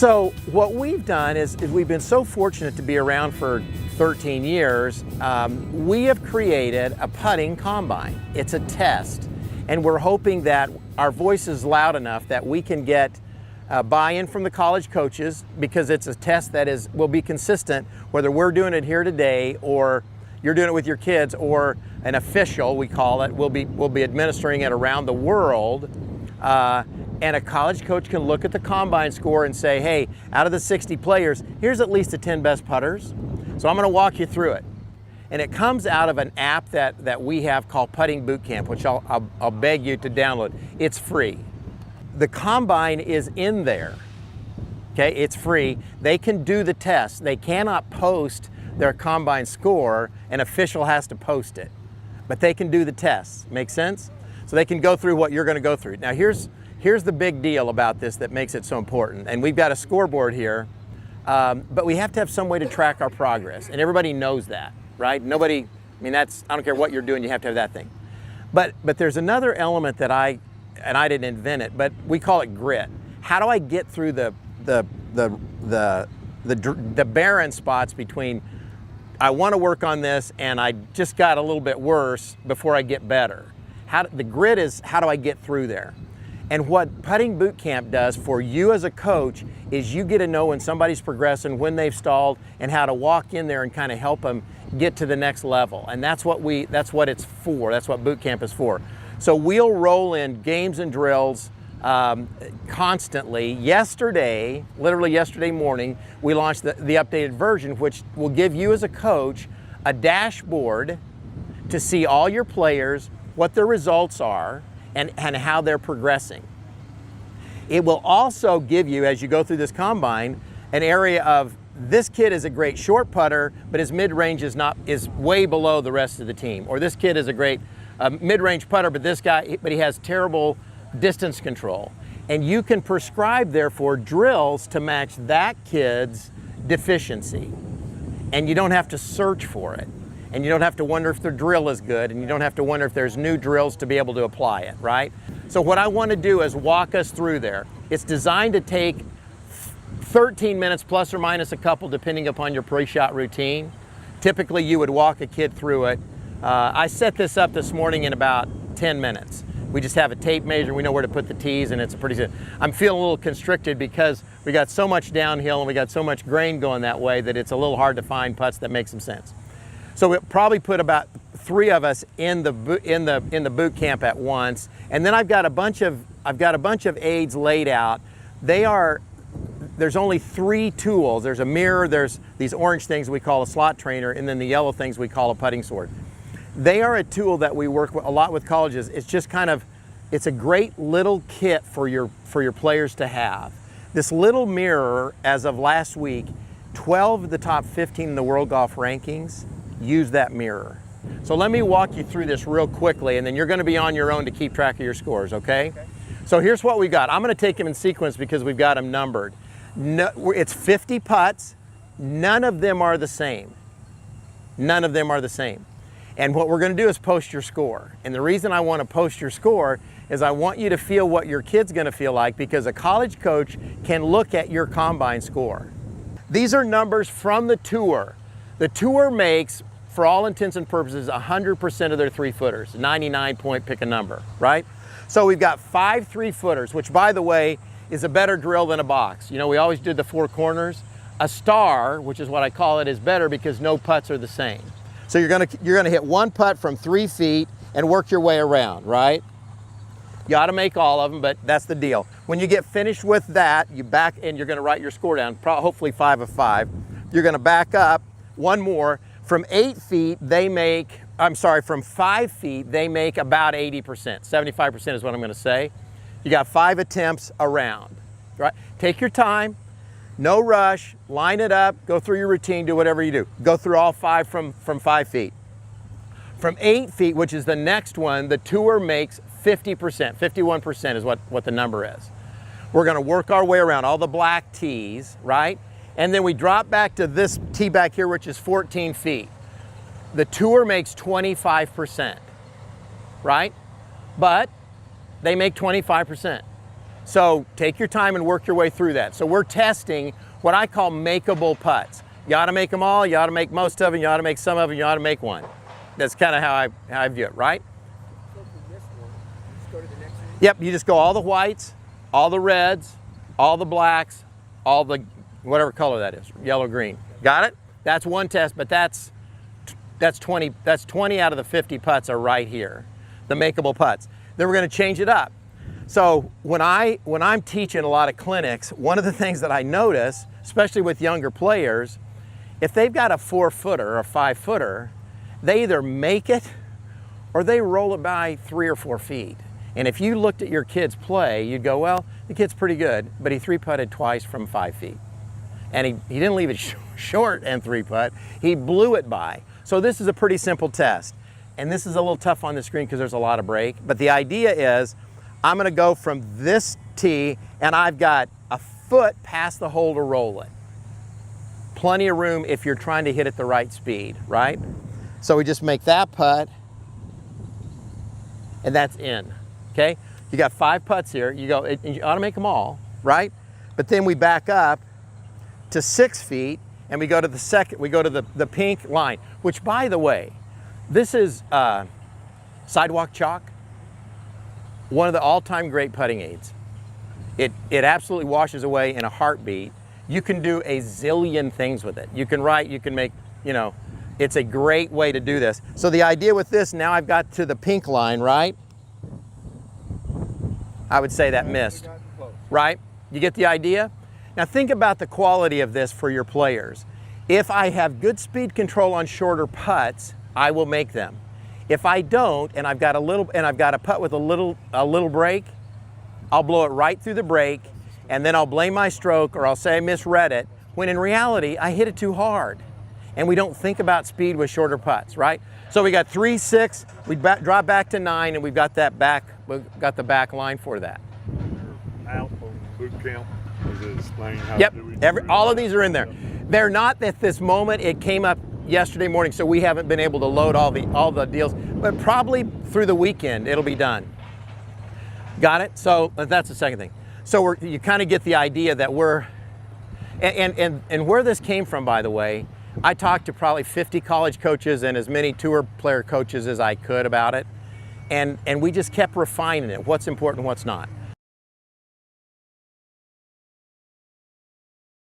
So what we've done is we've been so fortunate to be around for 13 years. We have created a putting combine. It's a test, and we're hoping that our voice is loud enough that we can get buy-in from the college coaches, because it's a test that will be consistent whether we're doing it here today or you're doing it with your kids, or an official, we call it, will be administering it around the world. And a college coach can look at the combine score and say, hey, out of the 60 players, here's at least the 10 best putters. So I'm going to walk you through it. And it comes out of an app that we have called Putting Boot Camp, which I'll beg you to download. It's free. The combine is in there. Okay, it's free. They can do the test. They cannot post their combine score. An official has to post it. But they can do the tests. Make sense? So they can go through what you're going to go through. Now here's the big deal about this that makes it so important. And we've got a scoreboard here, but we have to have some way to track our progress. And everybody knows that, right? Nobody, I mean, I don't care what you're doing, you have to have that thing. But there's another element that I didn't invent it, but we call it grit. How do I get through the barren spots between I want to work on this and I just got a little bit worse before I get better? The grit is, how do I get through there? And what Putting Boot Camp does for you as a coach is you get to know when somebody's progressing, when they've stalled, and how to walk in there and kind of help them get to the next level. And that's what it's for. That's what Boot Camp is for. So we'll roll in games and drills constantly. Literally yesterday morning, we launched the updated version, which will give you as a coach a dashboard to see all your players, what their results are, and how they're progressing. It will also give you, as you go through this combine, an area of, this kid is a great short putter, but his mid-range is way below the rest of the team. Or this kid is a great mid-range putter, but he has terrible distance control. And you can prescribe, therefore, drills to match that kid's deficiency. And you don't have to search for it. And you don't have to wonder if their drill is good, and you don't have to wonder if there's new drills to be able to apply it, right? So what I want to do is walk us through there. It's designed to take 13 minutes plus or minus a couple, depending upon your pre-shot routine. Typically, you would walk a kid through it. I set this up this morning in about 10 minutes. We just have a tape measure. We know where to put the tees, and it's I'm feeling a little constricted because we got so much downhill and we got so much grain going that way that it's a little hard to find putts that make some sense. So we'll probably put about 3 of us in the boot camp at once, and then I've got a bunch of aids laid out. There's only 3 tools. There's a mirror. There's these orange things we call a slot trainer, and then the yellow things we call a putting sword. They are a tool that we work with a lot with colleges. It's just it's a great little kit for your players to have. This little mirror, as of last week, 12 of the top 15 in the world golf rankings use that mirror. So let me walk you through this real quickly, and then you're going to be on your own to keep track of your scores, okay? So here's what we got. I'm going to take them in sequence because we've got them numbered. It's 50 putts. None of them are the same. None of them are the same. And what we're going to do is post your score. And the reason I want to post your score is I want you to feel what your kid's going to feel like, because a college coach can look at your combine score. These are numbers from the tour. The tour makes, for all intents and purposes, 100% of their 3-footers, 99 point pick a number, right? So we've got 5 3-footers, which, by the way, is a better drill than a box. You know, we always did the 4 corners. A star, which is what I call it, is better because no putts are the same. So you're gonna hit 1 putt from 3 feet and work your way around, right? You ought to make all of them, but that's the deal. When you get finished with that, you back and you're gonna write your score down, hopefully 5 of 5. You're gonna back up 1 more. From 8 feet, from 5 feet, they make about 80%. 75% is what I'm gonna say. You got 5 attempts around, right? Take your time, no rush, line it up, go through your routine, do whatever you do. Go through all 5 from 5 feet. From 8 feet, which is the next one, the tour makes 50%, 51% is what the number is. We're gonna work our way around all the black tees, right? And then we drop back to this tee back here, which is 14 feet. The tour makes 25%, right? But they make 25%. So take your time and work your way through that. So we're testing what I call makeable putts. You ought to make them all, you ought to make most of them, you ought to make some of them, you ought to make one. That's kind of how I view it, right? So from this one, let's go to the next one. Yep, you just go all the whites, all the reds, all the blacks, all the whatever color that is, yellow, green. Got it? That's one test, but that's 20 out of the 50 putts are right here, the makeable putts. Then we're going to change it up. So when I'm teaching a lot of clinics, one of the things that I notice, especially with younger players, if they've got a 4-footer or a 5-footer, they either make it or they roll it by 3 or 4 feet. And if you looked at your kid's play, you'd go, well, the kid's pretty good, but he 3-putted twice from 5 feet. And he didn't leave it short and 3-putt, he blew it by. So this is a pretty simple test. And this is a little tough on the screen because there's a lot of break, but the idea is I'm gonna go from this tee and I've got a foot past the hole to roll it. Plenty of room if you're trying to hit it the right speed, right? So we just make that putt and that's in, okay? You got 5 putts here, you ought to make them all, right? But then we back up to 6 feet and we go to the pink line, which by the way, this is Sidewalk Chalk, one of the all-time great putting aids. It absolutely washes away in a heartbeat. You can do a zillion things with it. You can write, you can make, it's a great way to do this. So the idea with this, now I've got to the pink line, right? I would say that missed, right? You get the idea? Now think about the quality of this for your players. If I have good speed control on shorter putts, I will make them. If I don't, and I've got a putt with a little break, I'll blow it right through the break, and then I'll blame my stroke or I'll say I misread it, when in reality, I hit it too hard. And we don't think about speed with shorter putts, right? So we got 3, 6, we drop back to 9, and we've got the back line for that. Out on boot camp, does it explain how Yep, to do it? all of these are in there. They're not at this moment, it came up yesterday morning, so we haven't been able to load all the deals, but probably through the weekend it'll be done. Got it? So that's the second thing. So you kind of get the idea that and where this came from, by the way, I talked to probably 50 college coaches and as many tour player coaches as I could about it, and we just kept refining it, what's important and what's not.